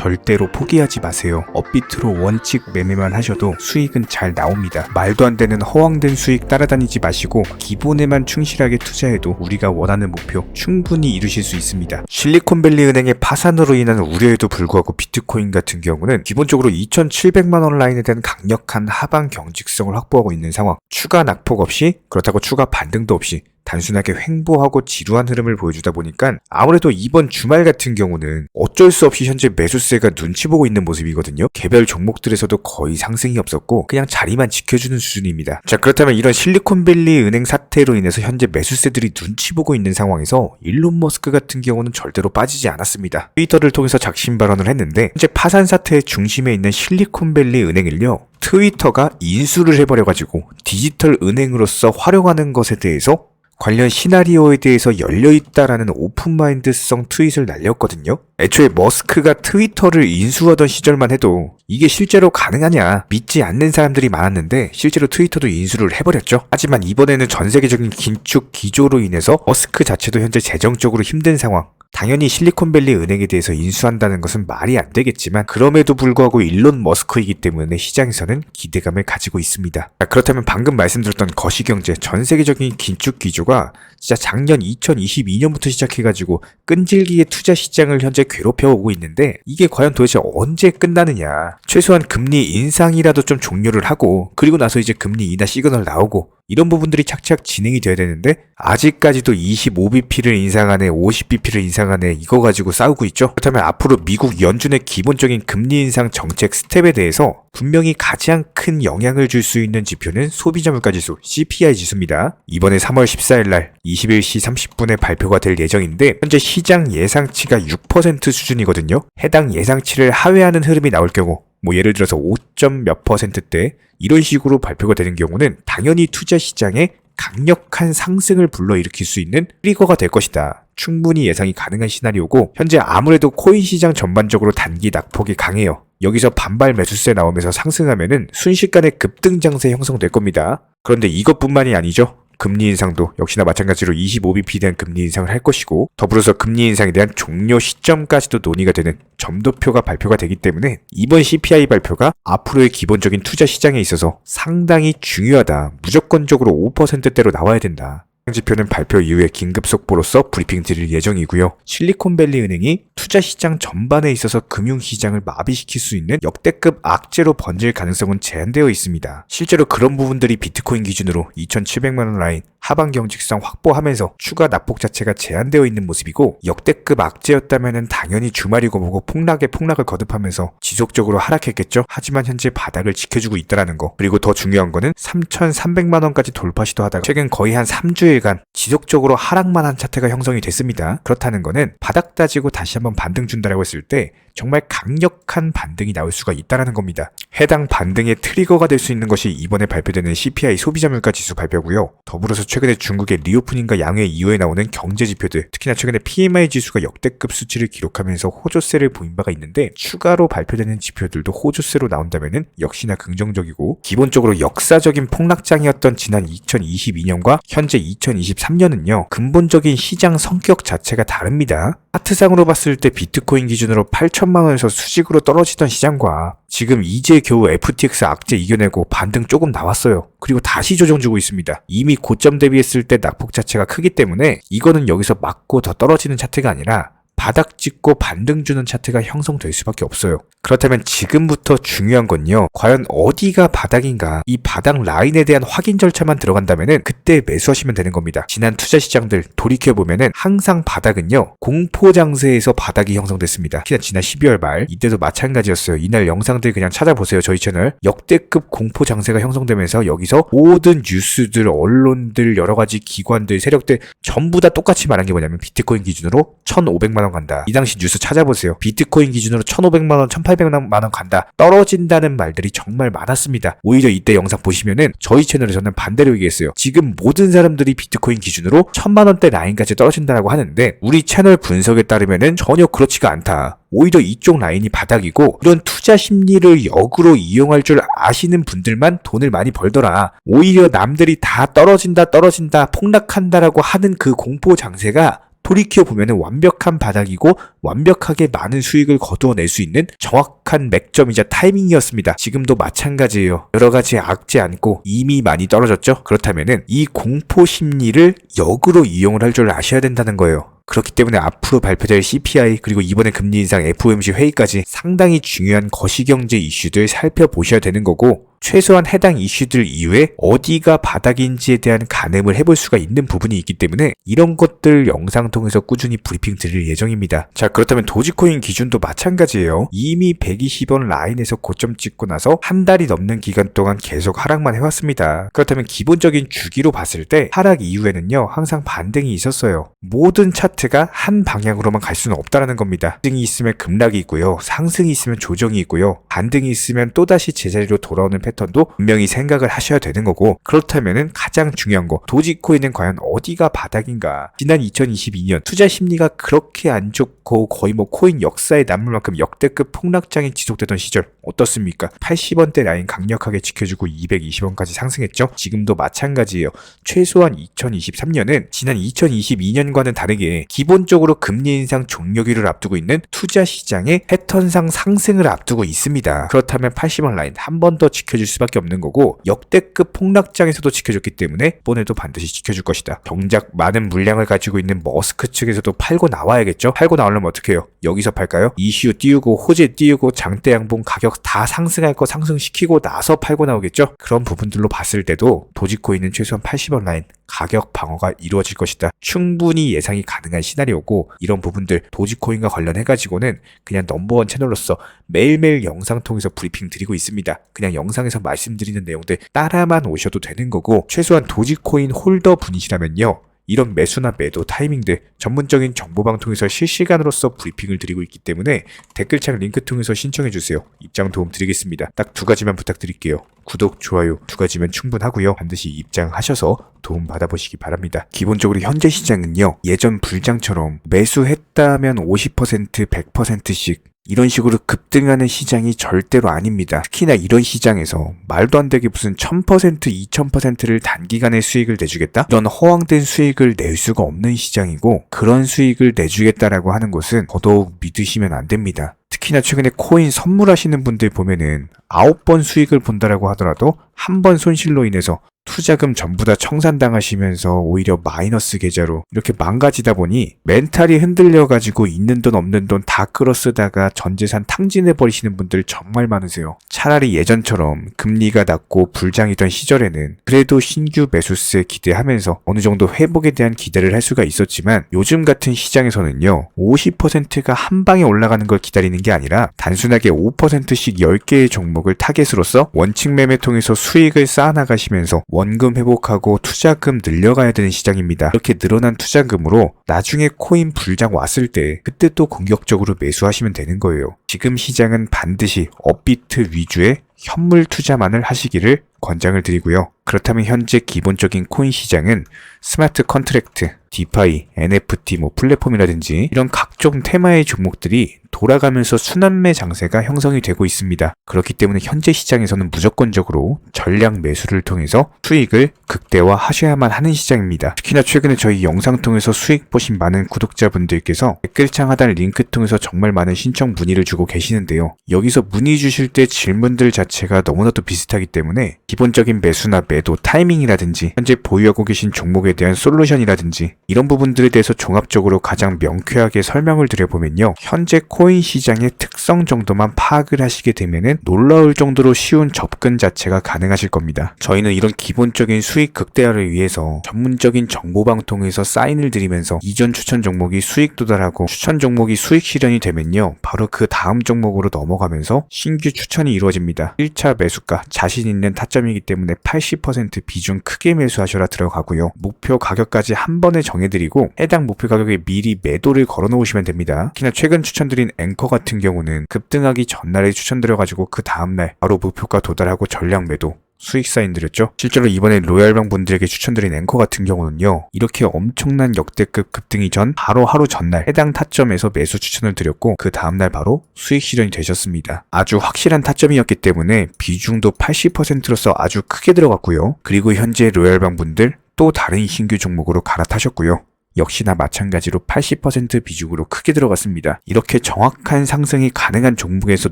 절대로 포기하지 마세요. 업비트로 원칙 매매만 하셔도 수익은 잘 나옵니다. 말도 안 되는 허황된 수익 따라다니지 마시고 기본에만 충실하게 투자해도 우리가 원하는 목표 충분히 이루실 수 있습니다. 실리콘밸리 은행의 파산으로 인한 우려에도 불구하고 비트코인 같은 경우는 기본적으로 2,700만원 라인에 대한 강력한 하방 경직성을 확보하고 있는 상황, 추가 낙폭 없이, 그렇다고 추가 반등도 없이 단순하게 횡보하고 지루한 흐름을 보여주다 보니까 아무래도 이번 주말 같은 경우는 어쩔 수 없이 현재 매수세가 눈치 보고 있는 모습이거든요. 개별 종목들에서도 거의 상승이 없었고 그냥 자리만 지켜주는 수준입니다. 자, 그렇다면 이런 실리콘밸리 은행 사태로 인해서 현재 매수세들이 눈치 보고 있는 상황에서 일론 머스크 같은 경우는 절대로 빠지지 않았습니다. 트위터를 통해서 작심 발언을 했는데 현재 파산 사태의 중심에 있는 실리콘밸리 은행을요, 트위터가 인수를 해버려가지고 디지털 은행으로서 활용하는 것에 대해서 관련 시나리오에 대해서 열려있다라는 오픈마인드성 트윗을 날렸거든요. 애초에 머스크가 트위터를 인수하던 시절만 해도 이게 실제로 가능하냐 믿지 않는 사람들이 많았는데 실제로 트위터도 인수를 해버렸죠. 하지만 이번에는 전 세계적인 긴축 기조로 인해서 머스크 자체도 현재 재정적으로 힘든 상황, 당연히 실리콘밸리 은행에 대해서 인수한다는 것은 말이 안 되겠지만 그럼에도 불구하고 일론 머스크이기 때문에 시장에서는 기대감을 가지고 있습니다. 자, 그렇다면 방금 말씀드렸던 거시경제 전 세계적인 긴축 기조가 진짜 작년 2022년부터 시작해가지고 끈질기게 투자 시장을 현재 괴롭혀오고 있는데 이게 과연 도대체 언제 끝나느냐. 최소한 금리 인상이라도 좀 종료를 하고 그리고 나서 이제 금리 인하 시그널 나오고 이런 부분들이 착착 진행이 돼야 되는데 아직까지도 25bp를 인상하네 50bp를 인상하네 이거 가지고 싸우고 있죠. 그렇다면 앞으로 미국 연준의 기본적인 금리 인상 정책 스텝에 대해서 분명히 가장 큰 영향을 줄 수 있는 지표는 소비자 물가지수 CPI 지수입니다. 이번에 3월 14일 날 21시 30분에 발표가 될 예정인데 현재 시장 예상치가 6% 수준이거든요. 해당 예상치를 하회하는 흐름이 나올 경우 예를 들어서 5점 몇 %대 이런 식으로 발표가 되는 경우는 당연히 투자 시장에 강력한 상승을 불러일으킬 수 있는 트리거가 될 것이다. 충분히 예상이 가능한 시나리오고 현재 아무래도 코인 시장 전반적으로 단기 낙폭이 강해요. 여기서 반발 매수세 나오면서 상승하면은 순식간에 급등 장세 형성될 겁니다. 그런데 이것뿐만이 아니죠. 금리 인상도 역시나 마찬가지로 25bp에 대한 금리 인상을 할 것이고 더불어서 금리 인상에 대한 종료 시점까지도 논의가 되는 점도표가 발표가 되기 때문에 이번 CPI 발표가 앞으로의 기본적인 투자 시장에 있어서 상당히 중요하다. 무조건적으로 5%대로 나와야 된다. 지표는 발표 이후에 긴급 속보로서 브리핑 드릴 예정이고요. 실리콘밸리 은행이 투자 시장 전반에 있어서 금융시장을 마비시킬 수 있는 역대급 악재로 번질 가능성은 제한되어 있습니다. 실제로 그런 부분들이 비트코인 기준으로 2,700만원 라인 하방 경직성 확보하면서 추가 낙폭 자체가 제한되어 있는 모습이고 역대급 악재였다면 당연히 주말이고 뭐고 폭락에 폭락을 거듭하면서 지속적으로 하락했겠죠. 하지만 현재 바닥을 지켜주고 있다는 거, 그리고 더 중요한 거는 3,300만원까지 돌파 시도하다가 최근 거의 한 3주일간 지속적으로 하락만 한 차트가 형성이 됐습니다. 그렇다는 거는 바닥 다지고 다시 한번 반등 준다라고 했을 때 정말 강력한 반등이 나올 수가 있다는 겁니다. 해당 반등의 트리거가 될 수 있는 것이 이번에 발표되는 CPI 소비자 물가 지수 발표고요. 더불어서 최근에 중국의 리오프닝과 양회 이후에 나오는 경제 지표들, 특히나 최근에 PMI 지수가 역대급 수치를 기록하면서 호조세를 보인 바가 있는데 추가로 발표되는 지표들도 호조세로 나온다면은 역시나 긍정적이고 기본적으로 역사적인 폭락장이었던 지난 2022년과 현재 2023년은요 근본적인 시장 성격 자체가 다릅니다. 차트상으로 봤을 때 비트코인 기준으로 8천만원에서 수직으로 떨어지던 시장과 지금 이제 겨우 FTX 악재 이겨내고 반등 조금 나왔어요. 그리고 다시 조정 주고 있습니다. 이미 고점 대비했을 때 낙폭 자체가 크기 때문에 이거는 여기서 맞고 더 떨어지는 차트가 아니라 바닥 찍고 반등 주는 차트가 형성될 수밖에 없어요. 그렇다면 지금부터 중요한 건요, 과연 어디가 바닥인가, 이 바닥 라인에 대한 확인 절차만 들어간다면은 그때 매수하시면 되는 겁니다. 지난 투자 시장들 돌이켜보면은 항상 바닥은요 공포 장세에서 바닥이 형성됐습니다. 특히나 지난 12월 말 이때도 마찬가지였어요. 이날 영상들 그냥 찾아보세요. 저희 채널 역대급 공포 장세가 형성되면서 여기서 모든 뉴스들, 언론들, 여러가지 기관들, 세력들 전부 다 똑같이 말한 게 뭐냐면 비트코인 기준으로 1,500만원 간다. 이 당시 뉴스 찾아보세요. 비트코인 기준으로 1,500만원, 1,800만원 간다. 떨어진다는 말들이 정말 많았습니다. 오히려 이때 영상 보시면은 저희 채널에서는 반대로 얘기했어요. 지금 모든 사람들이 비트코인 기준으로 1,000만원대 라인까지 떨어진다라고 하는데 우리 채널 분석에 따르면은 전혀 그렇지가 않다. 오히려 이쪽 라인이 바닥이고 이런 투자 심리를 역으로 이용할 줄 아시는 분들만 돈을 많이 벌더라. 오히려 남들이 다 떨어진다 폭락한다라고 하는 그 공포 장세가 돌이켜보면 완벽한 바닥이고 완벽하게 많은 수익을 거두어낼 수 있는 정확한 맥점이자 타이밍이었습니다. 지금도 마찬가지예요. 여러 가지 악재 않고 이미 많이 떨어졌죠. 그렇다면은 이 공포 심리를 역으로 이용을 할 줄 아셔야 된다는 거예요. 그렇기 때문에 앞으로 발표될 CPI 그리고 이번에 금리 인상 FOMC 회의까지 상당히 중요한 거시경제 이슈들 살펴보셔야 되는 거고, 최소한 해당 이슈들 이외에 어디가 바닥인지에 대한 가늠을 해볼 수가 있는 부분이 있기 때문에 이런 것들 영상 통해서 꾸준히 브리핑 드릴 예정입니다. 자, 그렇다면 도지코인 기준도 마찬가지예요. 이미 120원 라인에서 고점 찍고 나서 한 달이 넘는 기간 동안 계속 하락만 해왔습니다. 그렇다면 기본적인 주기로 봤을 때 하락 이후에는요 항상 반등이 있었어요. 모든 차트가 한 방향으로만 갈 수는 없다는 겁니다. 등이 있으면 급락이 있고요, 상승이 있으면 조정이 있고요, 반등이 있으면 또다시 제자리로 돌아오는 패턴도 분명히 생각을 하셔야 되는 거고, 그렇다면은 가장 중요한 거, 도지코인은 과연 어디가 바닥인가? 지난 2022년 투자 심리가 그렇게 안 좋고 거의 코인 역사에 남을 만큼 역대급 폭락장이 지속되던 시절 어떻습니까? 80원대 라인 강력하게 지켜주고 220원까지 상승했죠. 지금도 마찬가지예요. 최소한 2023년은 지난 2022년과는 다르게 기본적으로 금리 인상 종료기를 앞두고 있는 투자 시장의 패턴상 상승을 앞두고 있습니다. 그렇다면 80원 라인 한 번 더 지켜줄 수밖에 없는 거고, 역대급 폭락장에서도 지켜줬기 때문에 이번에도 반드시 지켜줄 것이다. 정작 많은 물량을 가지고 있는 머스크 측에서도 팔고 나와야겠죠. 팔고 나오려면 어떻게 해요? 여기서 팔까요? 이슈 띄우고 호재 띄우고 장대 양봉 가격 다 상승할 거 상승시키고 나서 팔고 나오겠죠. 그런 부분들로 봤을 때도 도지코인은 최소한 80원 라인 가격 방어가 이루어질 것이다. 충분히 예상이 가능한 시나리오고, 이런 부분들 도지코인과 관련해가지고는 그냥 넘버원 채널로서 매일매일 영상 통해서 브리핑 드리고 있습니다. 그냥 영상에서 말씀드리는 내용들 따라만 오셔도 되는 거고, 최소한 도지코인 홀더 분이시라면요 이런 매수나 매도 타이밍들 전문적인 정보방통에서 실시간으로서 브리핑을 드리고 있기 때문에 댓글창 링크 통해서 신청해주세요. 입장 도움 드리겠습니다. 딱 두 가지만 부탁드릴게요. 구독, 좋아요 두 가지면 충분하고요. 반드시 입장하셔서 도움 받아보시기 바랍니다. 기본적으로 현재 시장은요 예전 불장처럼 매수했다면 50%, 100%씩 이런 식으로 급등하는 시장이 절대로 아닙니다. 특히나 이런 시장에서 말도 안 되게 무슨 1000%, 2000%를 단기간에 수익을 내주겠다? 이런 허황된 수익을 낼 수가 없는 시장이고, 그런 수익을 내주겠다라고 하는 것은 더더욱 믿으시면 안 됩니다. 특히나 최근에 코인 선물하시는 분들 보면은 9번 수익을 본다라고 하더라도 한 번 손실로 인해서 투자금 전부 다 청산당하시면서 오히려 마이너스 계좌로 이렇게 망가지다 보니 멘탈이 흔들려가지고 있는 돈 없는 돈 다 끌어쓰다가 전재산 탕진해버리시는 분들 정말 많으세요. 차라리 예전처럼 금리가 낮고 불장이던 시절에는 그래도 신규 매수세 기대하면서 어느 정도 회복에 대한 기대를 할 수가 있었지만, 요즘 같은 시장에서는요 50%가 한 방에 올라가는 걸 기다리는 게 아니라 단순하게 5%씩 10개의 종목을 타겟으로서 원칙 매매 통해서 수익을 쌓아나가시면서 원금 회복하고 투자금 늘려가야 되는 시장입니다. 이렇게 늘어난 투자금으로 나중에 코인 불장 왔을 때 그때 또 공격적으로 매수하시면 되는 거예요. 지금 시장은 반드시 업비트 위주의 현물 투자만을 하시기를 권장을 드리고요. 그렇다면 현재 기본적인 코인 시장은 스마트 컨트랙트, 디파이, NFT, 플랫폼이라든지 이런 각종 테마의 종목들이 돌아가면서 순환매 장세가 형성이 되고 있습니다. 그렇기 때문에 현재 시장에서는 무조건적으로 전량 매수를 통해서 수익을 극대화하셔야만 하는 시장입니다. 특히나 최근에 저희 영상 통해서 수익 보신 많은 구독자분들께서 댓글창 하단 링크 통해서 정말 많은 신청 문의를 주고 계시는데요. 여기서 문의 주실 때 질문들 자체가 너무나도 비슷하기 때문에 기본적인 매수나 매도 타이밍이라든지 현재 보유하고 계신 종목에 대한 솔루션이라든지 이런 부분들에 대해서 종합적으로 가장 명쾌하게 설명을 드려보면요. 현재 코인 시장의 특성 정도만 파악을 하시게 되면은 놀라울 정도로 쉬운 접근 자체가 가능하실 겁니다. 저희는 이런 기본적인 수익 극대화를 위해서 전문적인 정보방통에서 사인을 드리면서 이전 추천 종목이 수익 도달하고 추천 종목이 수익 실현이 되면요. 바로 그 다음 종목으로 넘어가면서 신규 추천이 이루어집니다. 1차 매수가 자신 있는 타점이기 때문에 80% 비중 크게 매수하셔라 들어가고요. 목표 가격까지 한 번에 정해드리고 해당 목표 가격에 미리 매도를 걸어 놓으시면 됩니다. 특히나 최근 추천드린 앵커 같은 경우는 급등하기 전날에 추천드려가지고 그 다음날 바로 목표가 도달하고 전량 매도 수익 사인 드렸죠. 실제로 이번에 로얄방 분들에게 추천드린 앵커 같은 경우는요. 이렇게 엄청난 역대급 급등이 전 바로 하루 전날 해당 타점에서 매수 추천을 드렸고 그 다음날 바로 수익 실현이 되셨습니다. 아주 확실한 타점이었기 때문에 비중도 80%로서 아주 크게 들어갔고요. 그리고 현재 로얄방 분들 또 다른 신규 종목으로 갈아타셨고요. 역시나 마찬가지로 80% 비중으로 크게 들어갔습니다. 이렇게 정확한 상승이 가능한 종목에서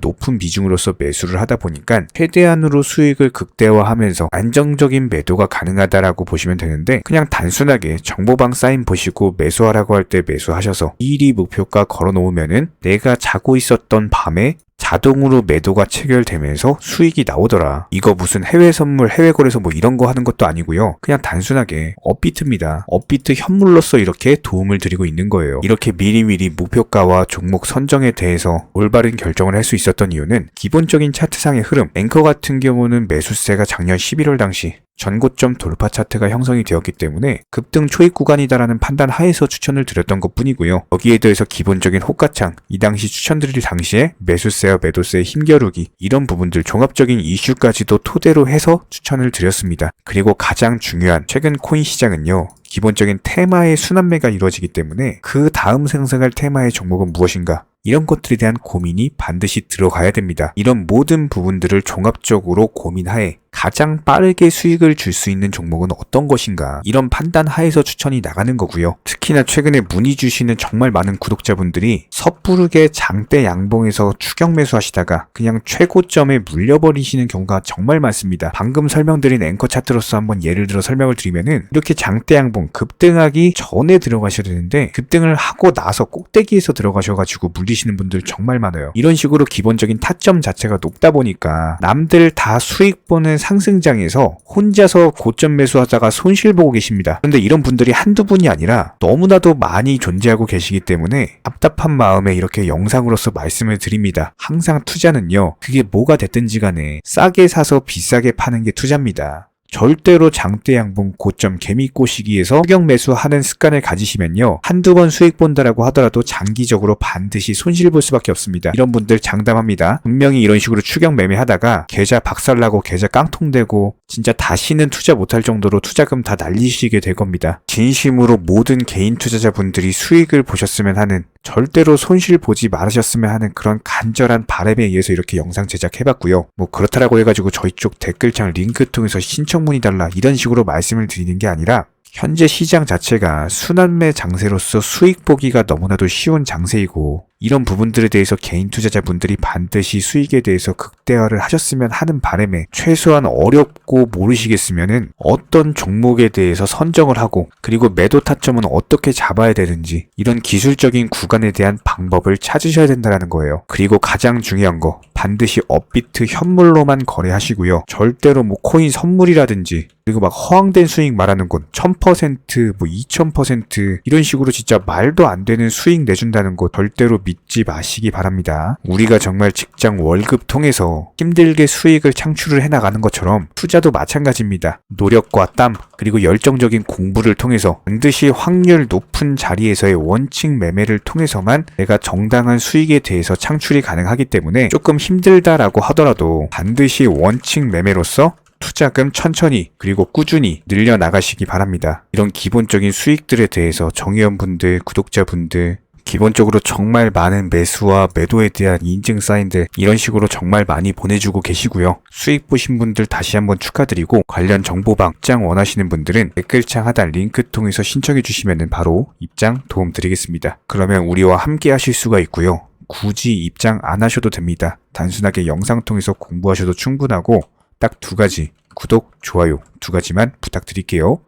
높은 비중으로서 매수를 하다 보니까 최대한으로 수익을 극대화하면서 안정적인 매도가 가능하다라고 보시면 되는데, 그냥 단순하게 정보방 사인 보시고 매수하라고 할 때 매수하셔서 일이 목표가 걸어놓으면은 내가 자고 있었던 밤에 자동으로 매도가 체결되면서 수익이 나오더라. 이거 무슨 해외 선물, 해외 거래소 뭐 이런 거 하는 것도 아니고요. 그냥 단순하게 업비트입니다. 업비트 현물로서 이렇게 도움을 드리고 있는 거예요. 이렇게 미리미리 목표가와 종목 선정에 대해서 올바른 결정을 할 수 있었던 이유는 기본적인 차트상의 흐름, 앵커 같은 경우는 매수세가 작년 11월 당시 전고점 돌파 차트가 형성이 되었기 때문에 급등 초입 구간이다라는 판단 하에서 추천을 드렸던 것 뿐이고요. 여기에 대해서 기본적인 호가창, 이 당시 추천드릴 당시에 매수세와 매도세의 힘겨루기, 이런 부분들 종합적인 이슈까지도 토대로 해서 추천을 드렸습니다. 그리고 가장 중요한 최근 코인 시장은요, 기본적인 테마의 순환매가 이루어지기 때문에 그 다음 상승할 테마의 종목은 무엇인가, 이런 것들에 대한 고민이 반드시 들어가야 됩니다. 이런 모든 부분들을 종합적으로 고민하에 가장 빠르게 수익을 줄 수 있는 종목은 어떤 것인가, 이런 판단 하에서 추천이 나가는 거고요. 특히나 최근에 문의 주시는 정말 많은 구독자분들이 섣부르게 장대 양봉에서 추격 매수하시다가 그냥 최고점에 물려버리시는 경우가 정말 많습니다. 방금 설명드린 앵커 차트로서 한번 예를 들어 설명을 드리면은, 이렇게 장대 양봉 급등하기 전에 들어가셔야 되는데 급등을 하고 나서 꼭대기에서 들어가셔가지고 물리시는 분들 정말 많아요. 이런 식으로 기본적인 타점 자체가 높다 보니까 남들 다 수익 보는 상승장에서 혼자서 고점 매수하다가 손실 보고 계십니다. 그런데 이런 분들이 한두 분이 아니라 너무나도 많이 존재하고 계시기 때문에 답답한 마음에 이렇게 영상으로서 말씀을 드립니다. 항상 투자는요, 그게 뭐가 됐든지 간에 싸게 사서 비싸게 파는 게 투자입니다. 절대로 장대 양봉 고점 개미 꼬시기에서 추격 매수하는 습관을 가지시면요, 한두 번 수익 본다라고 하더라도 장기적으로 반드시 손실 볼 수밖에 없습니다. 이런 분들 장담합니다. 분명히 이런 식으로 추격 매매하다가 계좌 박살나고 계좌 깡통되고 진짜 다시는 투자 못할 정도로 투자금 다 날리시게 될 겁니다. 진심으로 모든 개인 투자자분들이 수익을 보셨으면 하는, 절대로 손실 보지 말으셨으면 하는 그런 간절한 바람에 의해서 이렇게 영상 제작해봤고요. 뭐 그렇다라고 해가지고 저희 쪽 댓글창 링크 통해서 신청문의 달라 이런 식으로 말씀을 드리는 게 아니라, 현재 시장 자체가 순환매 장세로서 수익 보기가 너무나도 쉬운 장세이고, 이런 부분들에 대해서 개인 투자자분들이 반드시 수익에 대해서 극대화를 하셨으면 하는 바람에, 최소한 어렵고 모르시겠으면은 어떤 종목에 대해서 선정을 하고, 그리고 매도 타점은 어떻게 잡아야 되는지, 이런 기술적인 구간에 대한 방법을 찾으셔야 된다는 거예요. 그리고 가장 중요한 거, 반드시 업비트 현물로만 거래하시고요. 절대로 뭐 코인 선물이라든지, 그리고 막 허황된 수익 말하는 건 1000%, 뭐 2000% 이런 식으로 진짜 말도 안 되는 수익 내준다는 거 절대로 믿지 마시기 바랍니다. 우리가 정말 직장 월급 통해서 힘들게 수익을 창출을 해나가는 것처럼 투자도 마찬가지입니다. 노력과 땀, 그리고 열정적인 공부를 통해서 반드시 확률 높은 자리에서의 원칙 매매를 통해서만 내가 정당한 수익에 대해서 창출이 가능하기 때문에, 조금 힘들다라고 하더라도 반드시 원칙 매매로서 투자금 천천히 그리고 꾸준히 늘려나가시기 바랍니다. 이런 기본적인 수익들에 대해서 정회원분들, 구독자분들, 기본적으로 정말 많은 매수와 매도에 대한 인증 사인들, 이런 식으로 정말 많이 보내주고 계시고요. 수익 보신 분들 다시 한번 축하드리고, 관련 정보방 입장 원하시는 분들은 댓글창 하단 링크 통해서 신청해 주시면 바로 입장 도움 드리겠습니다. 그러면 우리와 함께 하실 수가 있고요. 굳이 입장 안 하셔도 됩니다. 단순하게 영상 통해서 공부하셔도 충분하고, 딱 두 가지, 구독, 좋아요 두 가지만 부탁드릴게요.